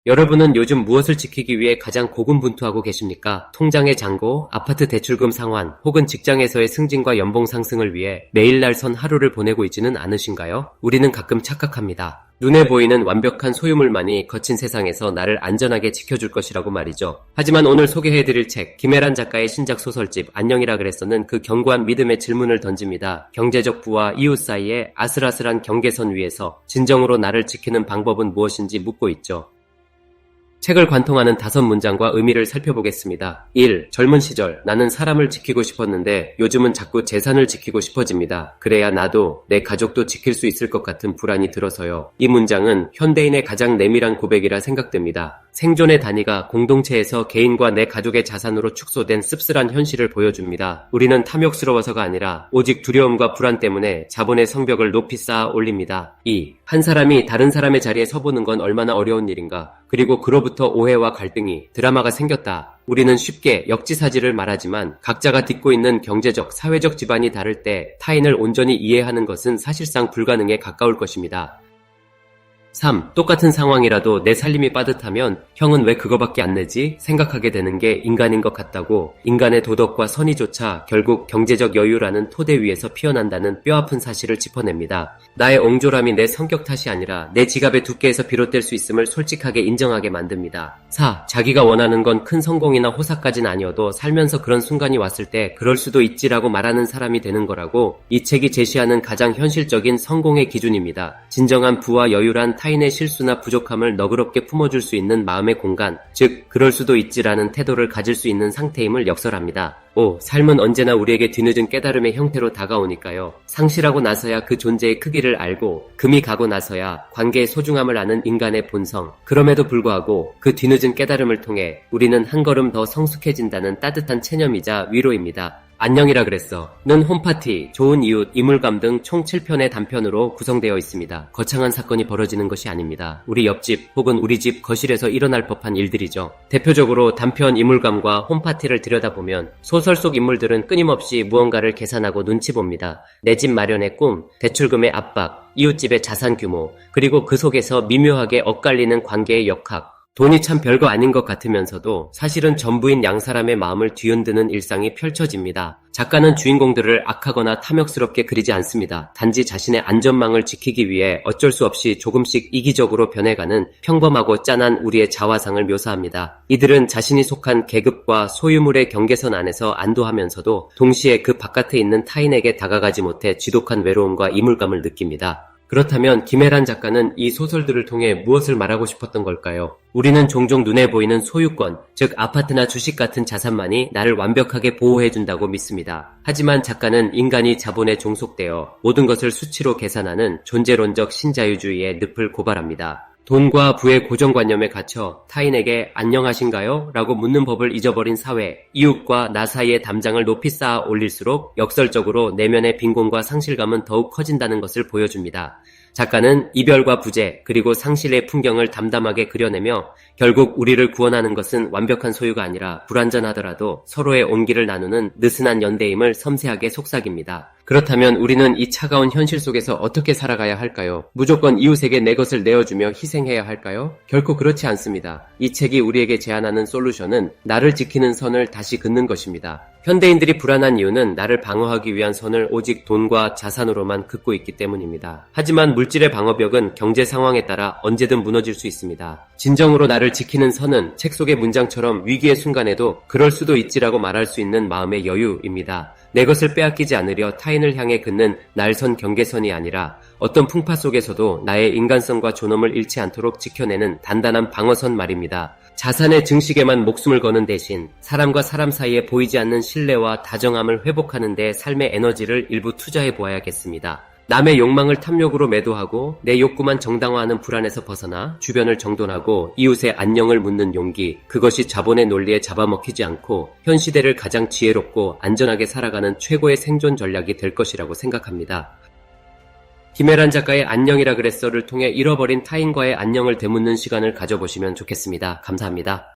여러분은 요즘 무엇을 지키기 위해 가장 고군분투하고 계십니까? 통장의 잔고, 아파트 대출금 상환, 혹은 직장에서의 승진과 연봉 상승을 위해 매일 날 선 하루를 보내고 있지는 않으신가요? 우리는 가끔 착각합니다. 눈에 보이는 완벽한 소유물만이 거친 세상에서 나를 안전하게 지켜줄 것이라고 말이죠. 하지만 오늘 소개해드릴 책, 김혜란 작가의 신작 소설집 안녕이라 그랬어는 그 견고한 믿음의 질문을 던집니다. 경제적 부와 이웃 사이의 아슬아슬한 경계선 위에서 진정으로 나를 지키는 방법은 무엇인지 묻고 있죠. 책을 관통하는 5문장과 의미를 살펴보겠습니다. 1. 젊은 시절 나는 사람을 지키고 싶었는데 요즘은 자꾸 재산을 지키고 싶어집니다. 그래야 나도 내 가족도 지킬 수 있을 것 같은 불안이 들어서요. 이 문장은 현대인의 가장 내밀한 고백이라 생각됩니다. 생존의 단위가 공동체에서 개인과 내 가족의 자산으로 축소된 씁쓸한 현실을 보여줍니다. 우리는 탐욕스러워서가 아니라 오직 두려움과 불안 때문에 자본의 성벽을 높이 쌓아 올립니다. 2. 한 사람이 다른 사람의 자리에 서보는 건 얼마나 어려운 일인가. 그리고 그로부터 오해와 갈등이, 드라마가 생겼다. 우리는 쉽게 역지사지를 말하지만 각자가 딛고 있는 경제적, 사회적 지반이 다를 때 타인을 온전히 이해하는 것은 사실상 불가능에 가까울 것입니다. 3. 똑같은 상황이라도 내 살림이 빠듯하면 형은 왜 그거밖에 안 내지? 생각하게 되는 게 인간인 것 같다고. 인간의 도덕과 선의조차 결국 경제적 여유라는 토대 위에서 피어난다는 뼈아픈 사실을 짚어냅니다. 나의 옹졸함이 내 성격 탓이 아니라 내 지갑의 두께에서 비롯될 수 있음을 솔직하게 인정하게 만듭니다. 4. 자기가 원하는 건 큰 성공이나 호사까진 아니어도 살면서 그런 순간이 왔을 때 그럴 수도 있지라고 말하는 사람이 되는 거라고. 이 책이 제시하는 가장 현실적인 성공의 기준입니다. 진정한 부와 여유란 타인의 실수나 부족함을 너그럽게 품어줄 수 있는 마음의 공간, 즉 그럴 수도 있지라는 태도를 가질 수 있는 상태임을 역설합니다. 5. 삶은 언제나 우리에게 뒤늦은 깨달음의 형태로 다가오니까요. 상실하고 나서야 그 존재의 크기를 알고 금이 가고 나서야 관계의 소중함을 아는 인간의 본성. 그럼에도 불구하고 그 뒤늦은 깨달음을 통해 우리는 한 걸음 더 성숙해진다는 따뜻한 체념이자 위로입니다. 안녕이라 그랬어 는 홈파티, 좋은 이웃, 이물감 등 총 7편의 단편으로 구성되어 있습니다. 거창한 사건이 벌어지는 것이 아닙니다. 우리 옆집 혹은 우리 집 거실에서 일어날 법한 일들이죠. 대표적으로 단편 이물감과 홈파티를 들여다보면 소설 속 인물들은 끊임없이 무언가를 계산하고 눈치 봅니다. 내 집 마련의 꿈, 대출금의 압박, 이웃집의 자산 규모, 그리고 그 속에서 미묘하게 엇갈리는 관계의 역학. 돈이 참 별거 아닌 것 같으면서도 사실은 전부인 양사람의 마음을 뒤흔드는 일상이 펼쳐집니다. 작가는 주인공들을 악하거나 탐욕스럽게 그리지 않습니다. 단지 자신의 안전망을 지키기 위해 어쩔 수 없이 조금씩 이기적으로 변해가는 평범하고 짠한 우리의 자화상을 묘사합니다. 이들은 자신이 속한 계급과 소유물의 경계선 안에서 안도하면서도 동시에 그 바깥에 있는 타인에게 다가가지 못해 지독한 외로움과 이물감을 느낍니다. 그렇다면 김혜란 작가는 이 소설들을 통해 무엇을 말하고 싶었던 걸까요? 우리는 종종 눈에 보이는 소유권, 즉 아파트나 주식 같은 자산만이 나를 완벽하게 보호해준다고 믿습니다. 하지만 작가는 인간이 자본에 종속되어 모든 것을 수치로 계산하는 존재론적 신자유주의의 늪을 고발합니다. 돈과 부의 고정관념에 갇혀 타인에게 안녕하신가요? 라고 묻는 법을 잊어버린 사회, 이웃과 나 사이의 담장을 높이 쌓아 올릴수록 역설적으로 내면의 빈곤과 상실감은 더욱 커진다는 것을 보여줍니다. 작가는 이별과 부재, 그리고 상실의 풍경을 담담하게 그려내며 결국 우리를 구원하는 것은 완벽한 소유가 아니라 불완전하더라도 서로의 온기를 나누는 느슨한 연대임을 섬세하게 속삭입니다. 그렇다면 우리는 이 차가운 현실 속에서 어떻게 살아가야 할까요? 무조건 이웃에게 내 것을 내어주며 희생해야 할까요? 결코 그렇지 않습니다. 이 책이 우리에게 제안하는 솔루션은 나를 지키는 선을 다시 긋는 것입니다. 현대인들이 불안한 이유는 나를 방어하기 위한 선을 오직 돈과 자산으로만 긋고 있기 때문입니다. 하지만 물질의 방어벽은 경제 상황에 따라 언제든 무너질 수 있습니다. 진정으로 나를 지키는 선은 책 속의 문장처럼 위기의 순간에도 그럴 수도 있지라고 말할 수 있는 마음의 여유입니다. 내 것을 빼앗기지 않으려 타인을 향해 긋는 날선 경계선이 아니라 어떤 풍파 속에서도 나의 인간성과 존엄을 잃지 않도록 지켜내는 단단한 방어선 말입니다. 자산의 증식에만 목숨을 거는 대신 사람과 사람 사이에 보이지 않는 신뢰와 다정함을 회복하는 데 삶의 에너지를 일부 투자해 보아야겠습니다. 남의 욕망을 탐욕으로 매도하고 내 욕구만 정당화하는 불안에서 벗어나 주변을 정돈하고 이웃의 안녕을 묻는 용기, 그것이 자본의 논리에 잡아먹히지 않고 현 시대를 가장 지혜롭고 안전하게 살아가는 최고의 생존 전략이 될 것이라고 생각합니다. 김혜란 작가의 안녕이라 그랬어를 통해 잃어버린 타인과의 안녕을 되묻는 시간을 가져보시면 좋겠습니다. 감사합니다.